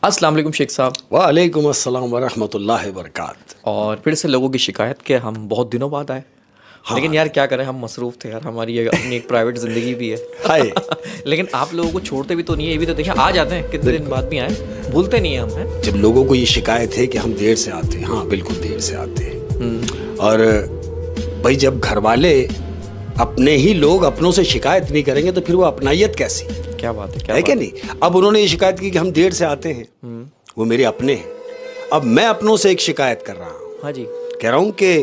अस्सलाम वालेकुम शेख साहब। वालेकुम अस्सलाम वरहमतुल्लाहि वबरकातुहू। और फिर से लोगों की शिकायत कि हम बहुत दिनों बाद आए। हाँ। लेकिन यार क्या करें, हम मसरूफ़ थे यार, हमारी ये अपनी एक प्राइवेट ज़िंदगी भी है। हाय। लेकिन आप लोगों को छोड़ते भी तो नहीं है, ये भी तो देखिए आ जाते हैं कितने दिन बाद भी आए, भूलते नहीं हैं हम हैं। जब लोगों को ये शिकायत है कि हम देर से आते हैं, हाँ बिल्कुल देर से आते हैं। और भाई जब घर वाले अपने ही लोग अपनों से शिकायत नहीं करेंगे तो फिर वो अपनायत कैसी? क्या बात है, क्या है बात कि नहीं? अब उन्होंने ये शिकायत की कि हम देर से आते हैं, वो मेरे अपने हैं। अब मैं अपनों से एक शिकायत कर रहा हूँ, हाँ जी। कह रहा हूँ कि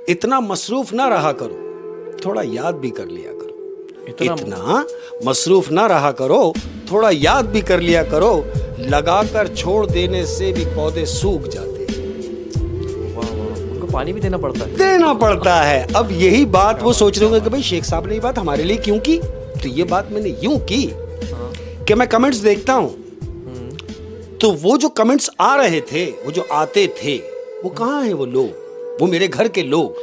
इतना मसरूफ ना रहा करो, थोड़ा याद भी कर लिया करो। इतना मसरूफ ना रहा करो, थोड़ा याद भी कर लिया करो। लगाकर छोड़ देने से भी पौधे सूख जाते हैं। वाह वाह, उनको पानी भी देना पड़ता है। देना पड़ता है। अब यही बात वो सोच रहे होंगे कि भाई शेख साहब ने ये बात हमारे लिए क्यों की? तो ये बात मैंने यूं की कि मैं कमेंट्स देखता हूं, तो वो जो कमेंट्स आ रहे थे, वो जो आते थे, वो कहाँ है वो लोग, वो मेरे घर के लोग।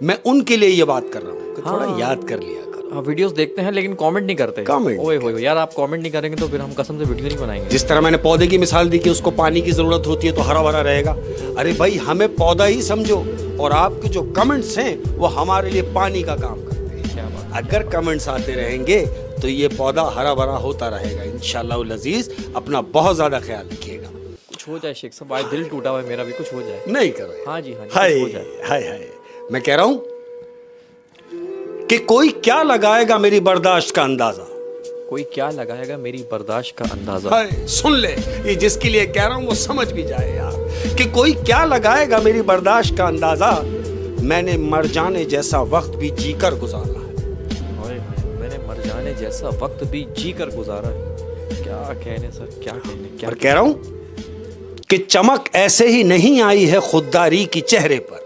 मैं उनके लिए ये बात कर रहा हूँ कि थोड़ा याद कर लिया करो। हाँ, वीडियोस देखते हैं लेकिन कमेंट नहीं करते। कमेंट ओए होए यार, आप कमेंट नहीं करेंगे तो फिर हम कसम से वीडियो नहीं बनाएंगे। जिस तरह मैंने पौधे की मिसाल दी कि उसको पानी की जरूरत होती है तो हरा भरा रहेगा। अरे भाई हमें पौधा ही समझो, और आपके जो कमेंट्स हैं वो हमारे लिए पानी का काम करते हैं। क्या बात। अगर कमेंट्स आते रहेंगे तो ये पौधा हरा भरा होता रहेगा इंशाअल्लाह अज़ीज। अपना बहुत ज्यादा ख्याल रखिएगा। कुछ हो जाए शेख साहब, आज दिल टूटा हुआ है मेरा भी, कुछ हो जाए। नहीं करो। हाँ जी, हाँ जी, हाय कुछ हो जाए। हाय हाय। मैं कह रहा हूं कि कोई क्या लगाएगा मेरी बर्दाश्त का अंदाजा। कोई क्या लगाएगा मेरी बर्दाश्त का अंदाजा। हाय सुन ले, ये जिसके लिए कह रहा हूं वो समझ भी जाए यार, कि कोई क्या लगाएगा मेरी बर्दाश्त का अंदाजा। मैंने मर जाने जैसा वक्त भी जीकर गुजारा है। मैंने मर जाने जैसा वक्त भी जी कर गुजारा है। क्या कहने सर, क्या कहने, क्या। और कह रहा हूं कि चमक ऐसे ही नहीं आई है खुददारी की चेहरे पर।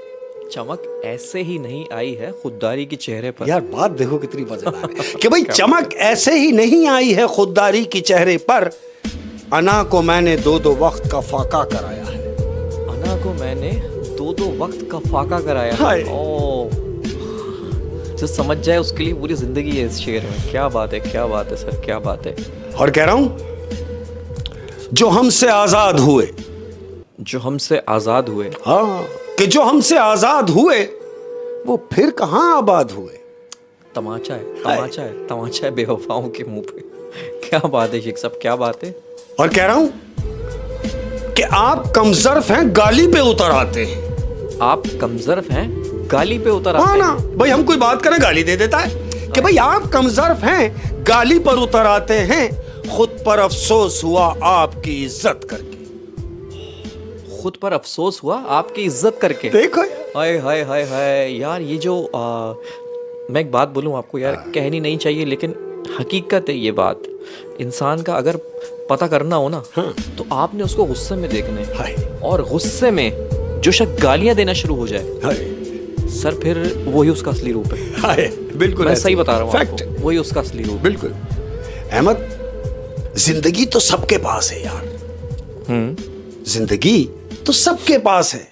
चमक ऐसे ही नहीं आई है खुददारी के चेहरे पर। यार बात देखो कितनी मजेदार है कि भाई चमक ऐसे ही नहीं आई है खुददारी की चेहरे पर। अना को मैंने दो दो वक्त का फाका कराया है। अना को मैंने दो दो वक्त का फाका कराया है। ओ, जो समझ जाए उसके लिए पूरी जिंदगी है इस शेर में। क्या बात है, क्या बात है सर, क्या बात है। और कह रहा हूं जो हमसे आजाद हुए, जो हमसे आजाद हुए, हाँ कि जो हमसे आजाद हुए वो फिर कहां आबाद हुए। तमाचा है, तमाचा है, तमाचा है बेवफाओं के मुंह पे। क्या बात है शेख साहब, क्या बात है। और कह रहा हूं कि आप कमजर्फ हैं, गाली पे उतर आते हैं। आप कमजर्फ हैं, गाली पे उतर आते हाँ ना हैं। भाई, हम कोई बात करें गाली दे देता है कि भाई आप कमजर्फ हैं, गाली पर उतर आते हैं। खुद पर अफसोस हुआ आपकी इज्जत करके। खुद पर अफसोस हुआ आपकी इज्जत करके। देखो हाय हाय हाय हाय यार, ये जो मैं एक बात बोलूं आपको यार, कहनी नहीं चाहिए लेकिन हकीकत है ये बात। इंसान का अगर पता करना हो ना, तो आपने उसको गुस्से में देखना है, और गुस्से में जो शख्स गालियां देना शुरू हो जाए सर, फिर वही उसका असली रूप है। बिल्कुल मैं सही बता रहा हूँ फैक्ट, वही उसका असली रूप। बिल्कुल। अहमद, जिंदगी तो सबके पास है यार। जिंदगी तो सबके पास है,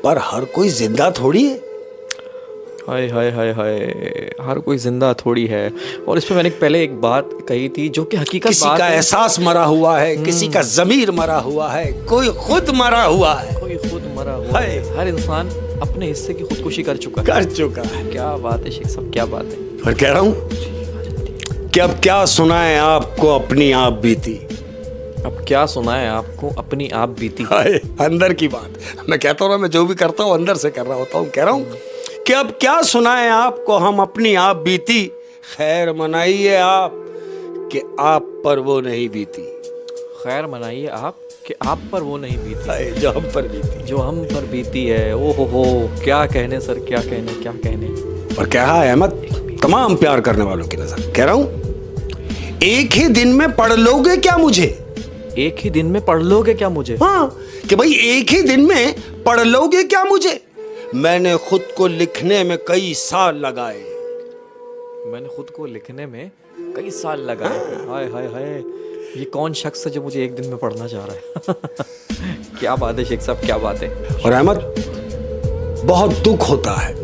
पर हर कोई जिंदा थोड़ी है। हाय हाय हाय हाय, हर कोई जिंदा थोड़ी है। और इस पे मैंने पहले एक बात कही थी जो कि हकीकत किसी बात का है। एहसास मरा हुआ है, किसी का ज़मीर मरा हुआ है, कोई खुद मरा हुआ है। कोई खुद मरा हुआ है। हर इंसान अपने हिस्से की खुदकुशी कर चुका है। क्या बात है शेख साहब, क्या बात है। और कह रहा हूं कि अब क्या सुनाए आपको अपनी आप बीती। अब क्या सुनाए आपको अपनी आप बीती। अंदर की बात मैं कहता हूँ, मैं जो भी करता हूँ अंदर से कर रहा होता हूँ। कह रहा हूँ कि अब क्या सुनाए आपको हम अपनी आप बीती। खैर मनाइए आप कि आप पर वो नहीं बीती। खैर मनाइए आप कि आप पर वो नहीं बीती जो हम पर बीती, जो हम पर बीती है। ओ हो, क्या कहने सर, क्या कहने, क्या कहने। और कह रहा है अहमद तमाम प्यार करने वालों की नजर। कह रहा हूँ एक ही दिन में पढ़ लोगे क्या मुझे। एक ही दिन में पढ़ लोगे क्या मुझे। हाँ कि भाई एक ही दिन में पढ़ लोगे क्या मुझे। मैंने खुद को लिखने में कई साल लगाए। मैंने खुद को लिखने में कई साल लगाए। हाय हाय हाय, ये कौन शख्स है जो मुझे एक दिन में पढ़ना चाह रहा है। क्या बात है शेख साहब, क्या बात है। और अहमद बहुत दुख होता है,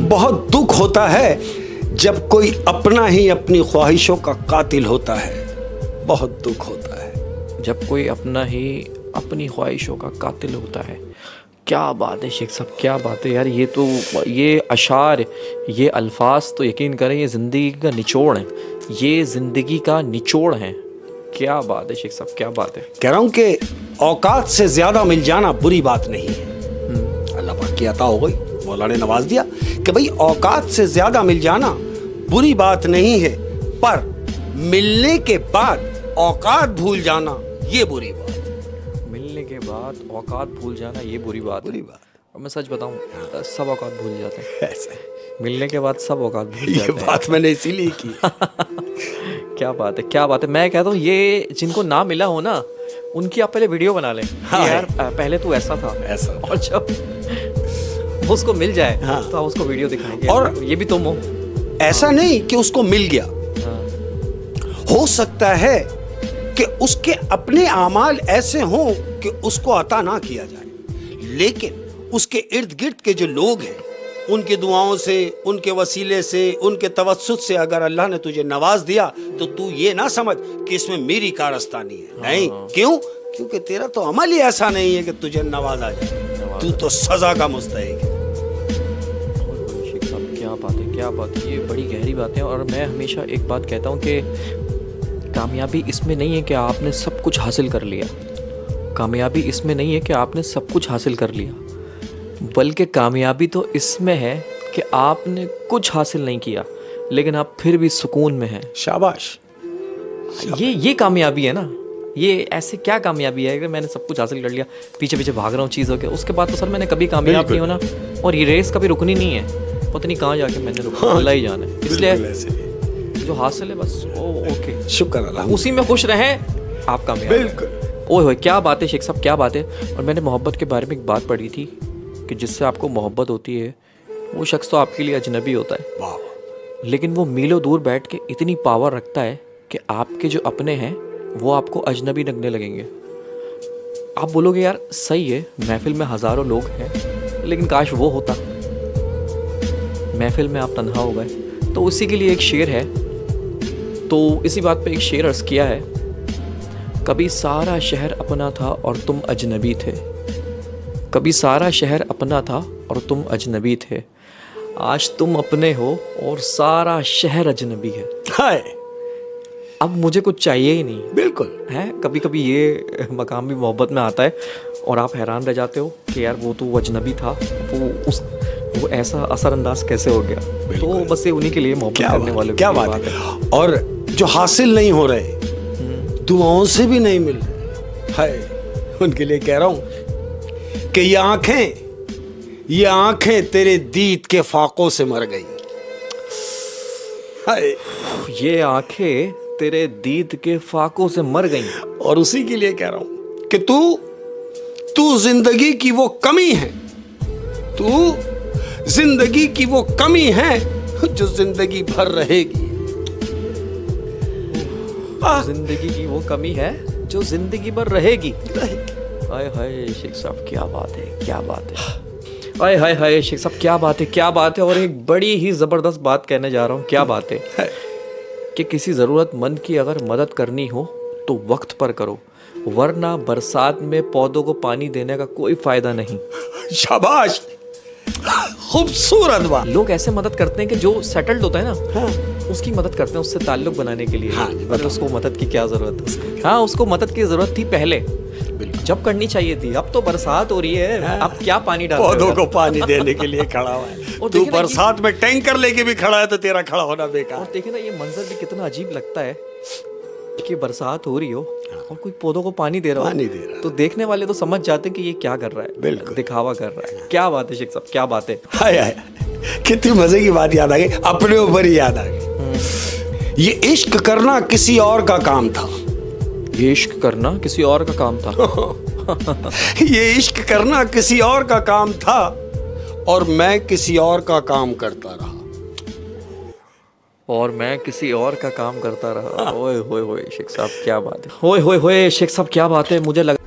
बहुत दुख होता है जब कोई अपना ही अपनी ख्वाहिशों का कातिल होता है। बहुत दुख होता है। जब कोई अपना ही अपनी ख्वाहिशों का कातिल होता है। क्या बात है शेख साहब, क्या बात है यार। ये तो ये अशार, ये अल्फाज तो यकीन करें ये ज़िंदगी का निचोड़ है, ये ज़िंदगी का निचोड़ है। क्या बात है शेख साहब, क्या बात है। कह रहा हूं कि औकात से ज्यादा मिल जाना बुरी बात नहीं है। अल्लाह पाक की अता हो गई, मौला ने नवाज दिया कि भाई औकात से ज्यादा मिल जाना बुरी बात नहीं है, पर मिलने के बाद औकात भूल जाना ये बुरी बात है। मिलने के बाद औकात भूल जाना ये बुरी बात है। और मैं सच बताऊं, सब औकात भूल जाते हैं। ऐसे मिलने के बाद सब औकात भूल ये जाते हैं। बात मैंने इसीलिए की। क्या बात है, क्या बात है। मैं कहता हूँ ये जिनको ना मिला हो ना, उनकी आप पहले वीडियो बना लें कि हाँ यार पहले तो ऐसा था, ऐसा और जब उसको मिल जाए हाँ। तो आप उसको वीडियो दिखाएंगे और ये भी तुम हो। ऐसा नहीं कि उसको मिल गया, हाँ। हो सकता है कि उसके अपने आमाल ऐसे हों कि उसको अता ना किया जाए, लेकिन उसके इर्द गिर्द के जो लोग हैं उनकी दुआओं से, उनके वसीले से, उनके तवस्सुत से अगर अल्लाह ने तुझे नवाज दिया तो तू ये ना समझ कि इसमें मेरी कारस्तानी है। नहीं, क्यों? क्योंकि तेरा तो अमल ही ऐसा नहीं है कि तुझे नवाजा जाए, तू तो सजा का मुस्तहिक है। शेख साहब क्या बात है, क्या बात है। ये बड़ी गहरी बातें हैं। और मैं हमेशा एक बात कहता हूँ कि कामयाबी इसमें नहीं है कि आपने सब कुछ हासिल कर लिया। कामयाबी इसमें नहीं है कि आपने सब कुछ हासिल कर लिया, बल्कि कामयाबी तो इसमें है कि आपने कुछ हासिल नहीं किया लेकिन आप फिर भी सुकून में हैं। शाबाश। ये कामयाबी है ना। ये ऐसे क्या कामयाबी है कि मैंने सब कुछ हासिल कर लिया, पीछे पीछे भाग रहा हूँ चीज़ों के, उसके बाद तो सर मैंने कभी कामयाब नहीं होना, और ये रेस कभी रुकनी नहीं है। पता नहीं कहाँ जाके मैंने रुकना, अल्लाह ही जाने। इसलिए जो हासिल है बस ओके, शुक्र अल्लाह, उसी में खुश रहें, आप कामयाब हैं। बिल्कुल। ओए होए क्या बात है शेख साहब, क्या बात है। और मैंने मोहब्बत के बारे में एक बात पढ़ी थी कि जिससे आपको मोहब्बत होती है वो शख्स तो आपके लिए अजनबी होता है, वाह। लेकिन वो मीलों दूर बैठ के इतनी पावर रखता है कि आपके जो अपने हैं वो आपको अजनबी लगने लगेंगे। आप बोलोगे यार सही है, महफिल में हज़ारों लोग हैं, लेकिन काश वो होता, महफिल में आप तन्हा हो गए। तो उसी के लिए एक शेर है, तो इसी बात पे एक शेर अर्ज़ किया है। कभी सारा शहर अपना था और तुम अजनबी थे, कभी सारा शहर अपना था और तुम अजनबी थे, आज तुम अपने हो और सारा शहर अजनबी है। हाय, अब मुझे कुछ चाहिए ही नहीं। बिल्कुल है कभी कभी ये मकाम भी मोहब्बत में आता है और आप हैरान रह जाते हो कि यार वो तो अजनबी था, वो ऐसा असरअंदाज कैसे हो गया। तो बस ये उन्हीं के लिए मोहब्बत करने वाले क्या बात है। और जो हासिल नहीं हो रहे, दुआओं से भी नहीं मिल रहे, हाय, उनके लिए कह रहा हूं कि ये आंखें तेरे दीद के फाकों से मर गई। हाय, ये आंखें तेरे दीद के फाकों से मर गईं। और उसी के लिए कह रहा हूं कि तू जिंदगी की वो कमी है, तू जिंदगी की वो कमी है जो जिंदगी भर रहेगी। जिंदगी की वो कमी है जो जिंदगी भर रहेगी। हाय हाय शेख साहब क्या बात है, क्या बात है। हाय हाय हाय शेख साहब क्या बात है, क्या बात है। और एक बड़ी ही ज़बरदस्त बात कहने जा रहा हूँ। क्या बात है कि किसी ज़रूरतमंद की अगर मदद करनी हो तो वक्त पर करो, वरना बरसात में पौधों को पानी देने का कोई फ़ायदा नहीं। शाबाश, खूबसूरत बात। लोग ऐसे मदद करते हैं कि जो सेटल्ड होता है ना, हाँ। उसकी मदद करते हैं उससे ताल्लुक बनाने के लिए। हाँ, मतलब उसको मदद की क्या ज़रूरत है। हाँ, उसको मदद की ज़रूरत थी पहले, जब करनी चाहिए थी। अब तो बरसात हो रही है, हाँ। अब क्या पानी डाल पौधों को पानी देने के लिए खड़ा हुआ है। और तू देखिए ना बरसात में टैंकर लेके भी खड़ा है तो तेरा खड़ा होना बेकार। और देखे ना ये मंजर भी कितना अजीब लगता है कि बरसात हो रही हो और कोई पौधों को पानी दे रहा हो, तो देखने वाले तो समझ जाते हैं कि ये क्या कर रहा है, बिल्कुल दिखावा कर रहा है। क्या बात है शेख साहब, क्या बात है। हाय हाय, कितनी मजे की बात याद आ गई, अपने ऊपर ही याद आ गई। ये इश्क करना किसी और का काम था, ये इश्क करना किसी और का काम था। ये इश्क करना किसी और का काम था और मैं किसी और का काम करता रहा, और मैं किसी और का काम करता रहा। ओए होए होए शेख साहब क्या बात है, ओए होए होए शेख साहब क्या बात है। मुझे लगा